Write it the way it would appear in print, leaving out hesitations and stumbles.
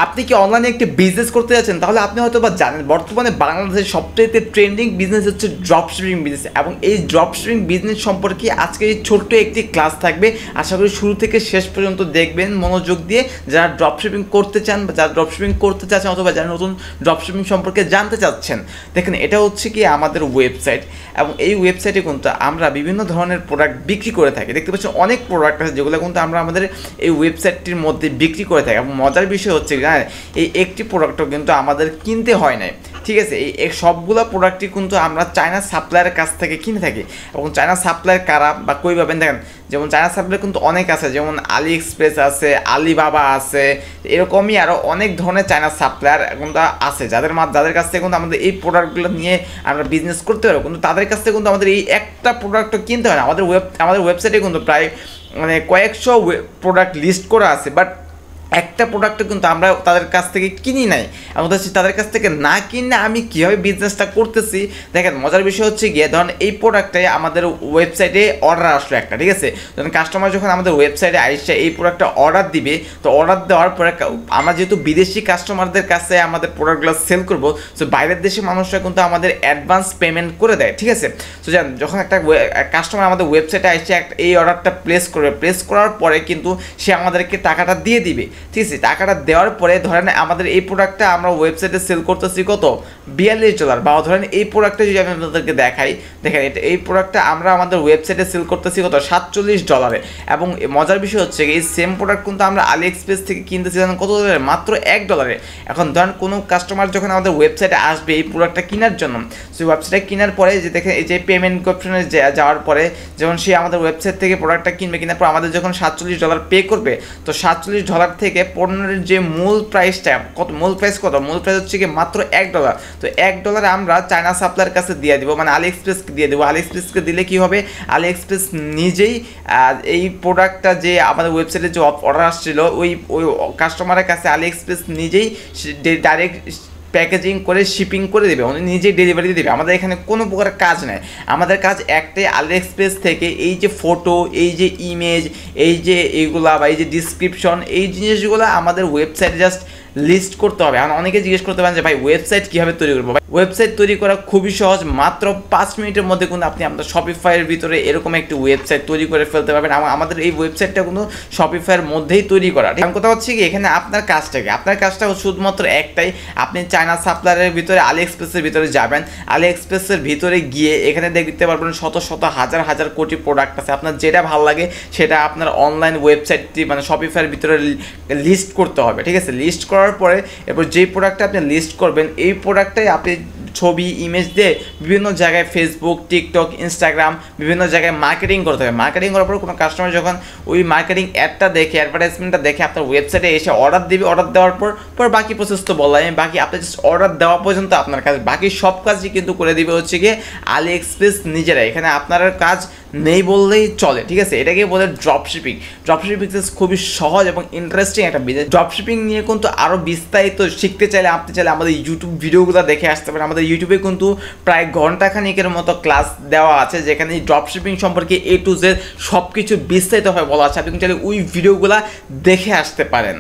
আপনি কি অনলাইনে একটি বিজনেস করতে যাচ্ছেন, তাহলে আপনি হয়তো বা জানেন বর্তমানে বাংলাদেশের সবচেয়ে ট্রেন্ডিং বিজনেস হচ্ছে ড্রপ শিপিং বিজনেস। এবং এই ড্রপ শিপিং বিজনেস সম্পর্কে আজকে এই ছোট্ট একটি ক্লাস থাকবে। আশা করি শুরু থেকে শেষ পর্যন্ত দেখবেন মনোযোগ দিয়ে, যারা ড্রপ শিপিং করতে চান বা যারা ড্রপ শিপিং করতে চাচ্ছেন অথবা যারা নতুন ড্রপ শিপিং সম্পর্কে জানতে চাচ্ছেন। দেখেন, এটা হচ্ছে কি আমাদের ওয়েবসাইট, এবং এই ওয়েবসাইটে কিন্তু আমরা বিভিন্ন ধরনের প্রোডাক্ট বিক্রি করে থাকি। দেখতে পাচ্ছেন অনেক প্রোডাক্ট আছে যেগুলো কিন্তু আমরা আমাদের এই ওয়েবসাইটটির মধ্যে বিক্রি করে থাকি। এবং মজার বিষয় হচ্ছে এই একটি প্রোডাক্টও কিন্তু আমাদের কিনতে হয় নাই, ঠিক আছে। এই সবগুলো প্রোডাক্টই কিন্তু আমরা চায়না সাপ্লায়ারের কাছ থেকে কিনে থাকি। এবং চায়না সাপ্লায়ার কারা বা কই পাবেন, দেখেন যেমন চায়না সাপ্লায়ার কিন্তু অনেক আছে, যেমন আলি এক্সপ্রেস আছে, আলিবাবা আছে, এরকমই আরও অনেক ধরনের চায়না সাপ্লায়ার কিন্তু আছে, যাদের কাছ থেকে কিন্তু আমাদের এই প্রোডাক্টগুলো নিয়ে আমরা বিজনেস করতে পারবো। কিন্তু তাদের কাছ থেকে কিন্তু আমাদের এই একটা প্রোডাক্টও কিনতে হয় না। আমাদের ওয়েবসাইটে কিন্তু প্রায় কয়েকশো প্রোডাক্ট লিস্ট করা আছে, বাট একটা প্রোডাক্টও কিন্তু আমরা তাদের কাছ থেকে কিনি নাই। এবং তাদের কাছ থেকে না কিনে আমি কীভাবে বিজনেসটা করতেছি, দেখেন মজার বিষয় হচ্ছে গিয়ে ধরেন এই প্রোডাক্টটাই আমাদের ওয়েবসাইটে অর্ডার আসলো একটা, ঠিক আছে। যখন কাস্টমার যখন আমাদের ওয়েবসাইটে আসছে এই প্রোডাক্টটা অর্ডার দিবে, তো অর্ডার দেওয়ার পরে আমরা যেহেতু বিদেশি কাস্টমারদের কাছে আমাদের প্রোডাক্টগুলো সেল করবো, সো বাইরের দেশের মানুষরা কিন্তু আমাদের অ্যাডভান্স পেমেন্ট করে দেয়, ঠিক আছে। সো যখন একটা কাস্টমার আমাদের ওয়েবসাইটে আসছে এই অর্ডারটা প্লেস করবে, প্লেস করার পরে কিন্তু সে আমাদেরকে টাকাটা দিয়ে দিবে, ঠিক আছে। টাকাটা দেওয়ার পরে ধরেন আমাদের এই প্রোডাক্টটা আমরা ওয়েবসাইটে সেল করতেছি কত, $42, বা ধরেন এই প্রোডাক্টটা যদি আমি আপনাদেরকে দেখাই, দেখেন এই প্রোডাক্টটা আমরা আমাদের ওয়েবসাইটে সেল করতেছি কত, $47। এবং মজার বিষয় হচ্ছে এই সেম প্রোডাক্ট কিন্তু আমরা আলি এক্সপ্রেস থেকে কিনতেছি কত ডলারে, মাত্র $1। এখন ধরেন কোনো কাস্টমার যখন আমাদের ওয়েবসাইটে আসবে এই প্রোডাক্টটা কেনার জন্য, সেই ওয়েবসাইটে কেনার পরে যে দেখেন এই যে পেমেন্ট অপশনে যাওয়ার পরে যখন সে আমাদের ওয়েবসাইট থেকে প্রোডাক্টটা কিনবে, কেনার পর আমাদের যখন $47 পে করবে, তো $47 থেকে পণ্যের যে মূল প্রাইসটা কত, মূল প্রাইস হচ্ছে কি মাত্র $1। তো $1 আমরা চায়না সাপ্লায়ার কাছে দিয়ে দিব, মানে আলি এক্সপ্রেসকে দিয়ে দেবো। আলি এক্সপ্রেসকে দিলে কি হবে, আলি এক্সপ্রেস নিজেই এই প্রোডাক্টটা যে আমাদের ওয়েবসাইটে যে অর্ডার আসছিল ওই কাস্টমারের কাছে আলি এক্সপ্রেস নিজেই ডাইরেক্ট প্যাকেজিং করে শিপিং করে দেবে, উনি নিজেই ডেলিভারি দেবে। আমাদের এখানে কোনো প্রকার কাজ নেই, আমাদের কাজ একটাই, আলি এক্সপ্রেস থেকে এই যে ফটো, এই যে ইমেজ, এই যে এইগুলা বা এই যে ডিসক্রিপশন, এই জিনিসগুলো আমাদের ওয়েবসাইটে জাস্ট লিস্ট করতে হবে। এখন অনেকে জিজ্ঞেস করতে পারেন যে ভাই ওয়েবসাইট কীভাবে তৈরি করবো। ওয়েবসাইট তৈরি করা খুবই সহজ, মাত্র 5 মিনিটের মধ্যে কিন্তু আপনি আপনার শপিফাইয়ের ভিতরে এরকম একটি ওয়েবসাইট তৈরি করে ফেলতে পারবেন। আমাদের এই ওয়েবসাইটটা কিন্তু শপিফাইয়ের মধ্যেই তৈরি করা। এখন কথা হচ্ছে কি, এখানে আপনার কাজটা শুধুমাত্র একটাই, আপনি চায়না সাপ্লায়ারের ভিতরে আলি এক্সপ্রেসের ভিতরে যাবেন। আলি এক্সপ্রেসের ভিতরে গিয়ে এখানে দেখতে পারবেন শত শত হাজার হাজার কোটি প্রোডাক্ট আছে, আপনার যেটা ভালো লাগে সেটা আপনার অনলাইন ওয়েবসাইটটি মানে শপিফাইয়ের ভিতরে লিস্ট করতে হবে, ঠিক আছে। লিস্ট করার পরে এরপর যেই প্রোডাক্টটা আপনি লিস্ট করবেন এই প্রোডাক্টটাই আপনি ছবি ইমেজ দিয়ে বিভিন্ন জায়গায় ফেসবুক, টিকটক, ইনস্টাগ্রাম বিভিন্ন জায়গায় মার্কেটিং করতে হবে। মার্কেটিং করার পর কোনো কাস্টমার যখন ওই মার্কেটিং অ্যাডটা দেখে, অ্যাডভার্টাইজমেন্টটা দেখে আপনার ওয়েবসাইটে এসে অর্ডার দিবে, অর্ডার দেওয়ার পর বাকি প্রসেস তো বললাম, বাকি আপনি জাস্ট অর্ডার দেওয়া পর্যন্ত আপনার কাজ, বাকি সব কাজই কিন্তু করে দিবে হচ্ছে গিয়ে আলি এক্সপ্রেস নিজেরা। এখানে আপনার কাজ নেই বললেই চলে, ঠিক আছে। এটাকে বলে ড্রপ শিপিং। ড্রপ শিপিং খুবই সহজ এবং ইন্টারেস্টিং একটা বিজনেস। ড্রপ শিপিং নিয়ে কিন্তু আরও বিস্তারিত শিখতে চাইলে আমাদের ইউটিউব ভিডিওগুলো দেখে আসতে পারেন। আমাদের ইউটিউবে কিন্তু প্রায় ঘন্টাখানিকের মতো ক্লাস দেওয়া আছে, যেখানে ড্রপ শিপিং সম্পর্কে A to Z সব কিছু বিস্তারিতভাবে বলা আছে। আপনি চাইলে ওই ভিডিওগুলো দেখে আসতে পারেন।